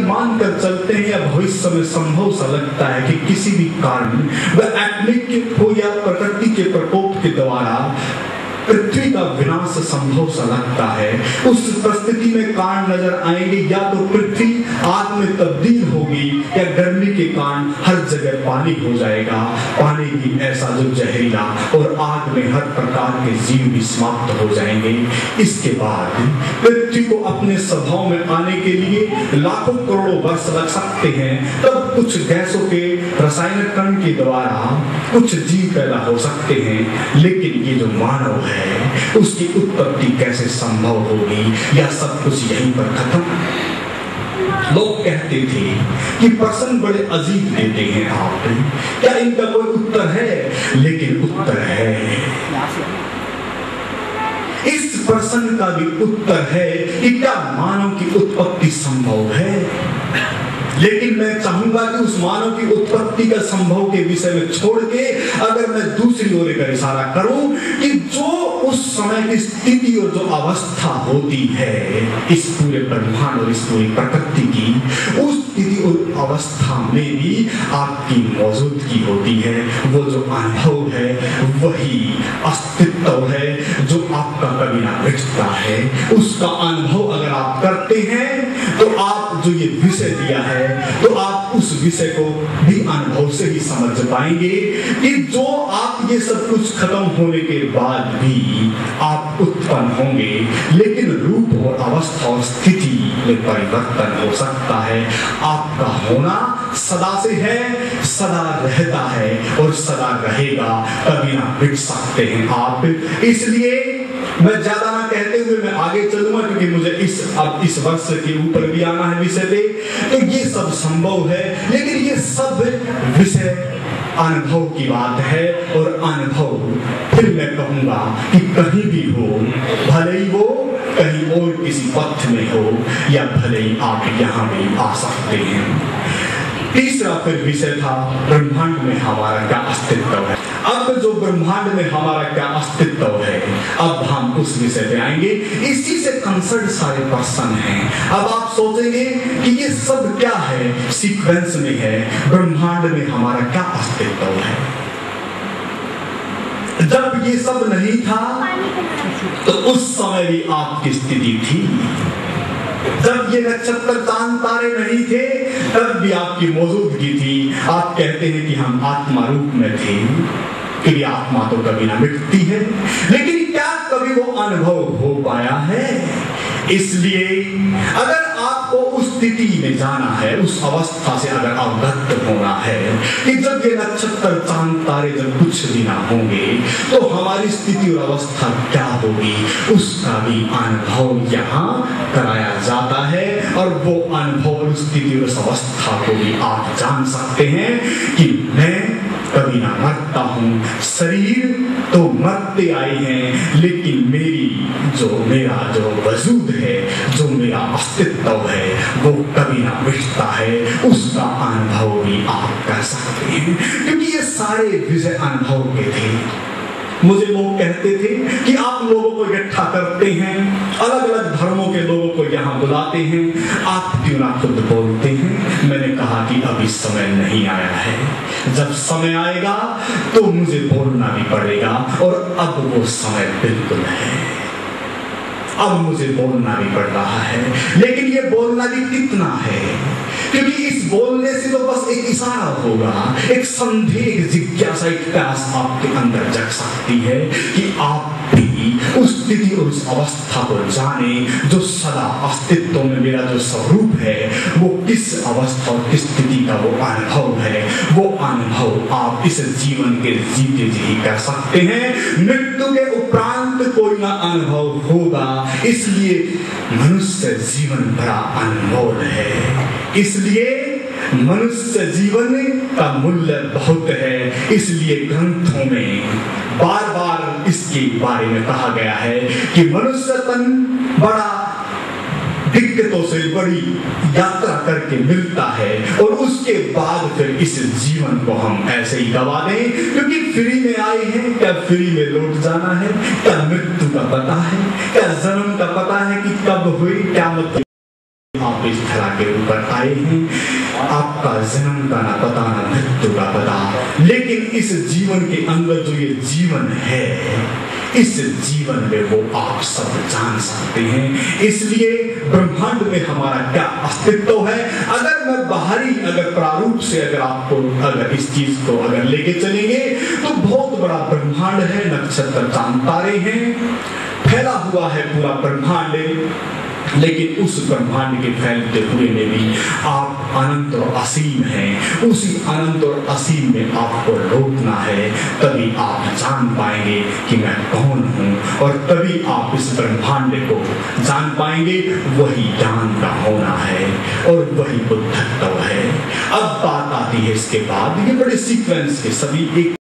मानकर चलते हैं या भविष्य में संभव सा लगता है कि किसी भी कारण वह एटॉमिक हो या प्रकृति के प्रकोप के द्वारा पृथ्वी का विनाश संभव सा लगता है, उस परिस्थिति में कारण नजर आएंगे या तो पृथ्वी आग में तब्दील होगी या गर्मी के कारण हर जगह पानी हो जाएगा। पानी भी ऐसा जो जहरीला, और आग में हर प्रकार के जीव भी समाप्त हो जाएंगे। इसके बाद पृथ्वी को अपने स्वभाव में आने के लिए लाखों करोड़ों वर्ष लग सकते हैं। तब कुछ गैसों के रसायनीकरण के द्वारा कुछ जीव पैदा हो सकते हैं, लेकिन ये जो मानव है उसकी उत्पत्ति कैसे संभव होगी, या सब कुछ यहीं पर खत्म। लोग कहते थे कि प्रश्न बड़े अजीब देते हैं आप, क्या इनका कोई उत्तर है? लेकिन उत्तर है। इस प्रश्न का भी उत्तर है कि क्या मानव की उत्पत्ति संभव है। लेकिन मैं चाहूंगा कि उस मानव की उत्पत्ति का संभव के विषय में छोड़ के अगर मैं दूसरी ओर का इशारा करूं कि जो उस समय की स्थिति और जो अवस्था होती है इस पूरे ब्रह्मांड और इस पूरी प्रकृति की, उस स्थिति और अवस्था में भी आपकी मौजूदगी होती है। वो जो अनुभव है वही अस्तित्व है जो आपका कभी ना मिटता है। उसका अनुभव अगर आप करते हैं तो आप जो ये विषय दिया है तो आप उस विषय को भी अनुभव से ही समझ पाएंगे कि जो आप ये सब कुछ खत्म होने के बाद भी आप उत्पन्न होंगे, लेकिन रूप और अवस्था और स्थिति में परिवर्तन हो सकता है। आपका होना सदा से है, सदा रहता है और सदा रहेगा, कभी ना मिट सकते हैं आप। इसलिए मैं ज्यादा ना कहते हुए मैं आगे चलूंगा, क्योंकि मुझे अब इस वर्ष के ऊपर भी आना है विषय पे। तो ये सब संभव है, लेकिन ये सब विषय अनुभव की बात है। और अनुभव फिर मैं कहूंगा कि कहीं भी हो, भले ही वो कहीं और किसी पथ में हो, या भले ही आप यहाँ भी आ सकते हैं। तीसरा फिर विषय था ब्रह्मांड में हमारा क्या अस्तित्व है। अब जो ब्रह्मांड में हमारा क्या अस्तित्व है, अब हम उस विषय पे आएंगे। इसी से कंसर्न सारे प्रश्न हैं। अब आप सोचेंगे कि ये सब क्या है, सीक्वेंस में है, ब्रह्मांड में हमारा क्या अस्तित्व है। जब ये सब नहीं था तो उस समय भी आपकी स्थिति थी। जब ये नक्षत्र चांद तारे नहीं थे तब भी आपकी मौजूदगी थी। आप कहते हैं कि हम आत्मा रूप में थे, क्योंकि आत्मा तो कभी ना मिटती है, लेकिन क्या कभी वो अनुभव हो पाया है? इसलिए अगर आपको उस स्थिति में जाना है, उस अवस्था से अगर अवगत होना है कि जब ये नक्षत्र चांद तारे जब कुछ भी ना होंगे तो हमारी स्थिति और अवस्था क्या होगी, उसका भी अनुभव यहाँ कराया जाता है। और वो अनुभव, उस स्थिति और उस अवस्था को भी आप जान सकते हैं कि मैं कभी ना मरता हूँ। शरीर तो मरते आए हैं, लेकिन मेरा जो वजूद है, जो मेरा अस्तित्व है, वो कभी ना मिटता है। उसका अनुभव भी आप कर सकते हैं, क्योंकि ये सारे विषय अनुभव के थे। मुझे लोग कहते थे कि आप लोगों को इकट्ठा करते हैं, अलग अलग धर्मों के लोगों को यहाँ बुलाते हैं, आप क्यों ना खुद बोलते हैं। मैंने कहा कि अभी समय नहीं आया है, जब समय आएगा तो मुझे बोलना भी पड़ेगा। और अब वो समय बिल्कुल है, अब मुझे बोलना भी पड़ रहा है। लेकिन ये बोलना भी कितना है, क्योंकि इस बोलने से तो बस एक इशारा होगा, एक संदेह, जिज्ञासा, एक प्यास आपके अंदर जग सकती है कि आप भी उस स्थिति और उस अवस्था को जाने जो सदा अस्तित्व में मेरा जो स्वरूप है वो किस अवस्था और किस स्थिति का वो अनुभव है। वो अनुभव आप इस जीवन के जीते जी कर सकते हैं। मृत्यु के उपरांत कोई ना अनुभव होगा, इसलिए मनुष्य जीवन बड़ा अनमोल है। इसलिए मनुष्य जीवन का मूल्य बहुत है। इसलिए ग्रंथों में बार बार इसके बारे में कहा गया है कि मनुष्य तन बड़ा दिक्कतों से बड़ी यात्रा करके मिलता है, और उसके बाद फिर इस जीवन को हम ऐसे ही गवा दें, क्योंकि फ्री में आए हैं। क्या फ्री में लौट जाना है? क्या मृत्यु का पता है? क्या जन्म का पता है कि कब हुई? क्या मतलब आप इस धरा के ऊपर आए हैं। आपका जन्म का ना पता ना मृत्यु का पता, लेकिन इस जीवन के अंदर जो ये जीवन है, इस जीवन में वो आप सब जान सकते हैं। इसलिए ब्रह्मांड में हमारा क्या अस्तित्व है, अगर मैं बाहरी अगर प्रारूप से अगर आपको अगर इस चीज को अगर लेके चलेंगे तो बहुत बड़ा ब्रह्मांड है, नक्षत्र चांद तारे हैं, फैला हुआ है पूरा ब्रह्मांड। लेकिन उस ब्रह्मांड के फैलते हुए में भी आप अनंत और असीम हैं। उसी अनंत और असीम में आपको रोकना है, तभी आप जान पाएंगे कि मैं कौन हूं, और तभी आप इस ब्रह्मांड को जान पाएंगे। वही ज्ञान का होना है और वही बुद्धत्व है। अब बात आती है इसके बाद, ये बड़े सीक्वेंस के सभी एक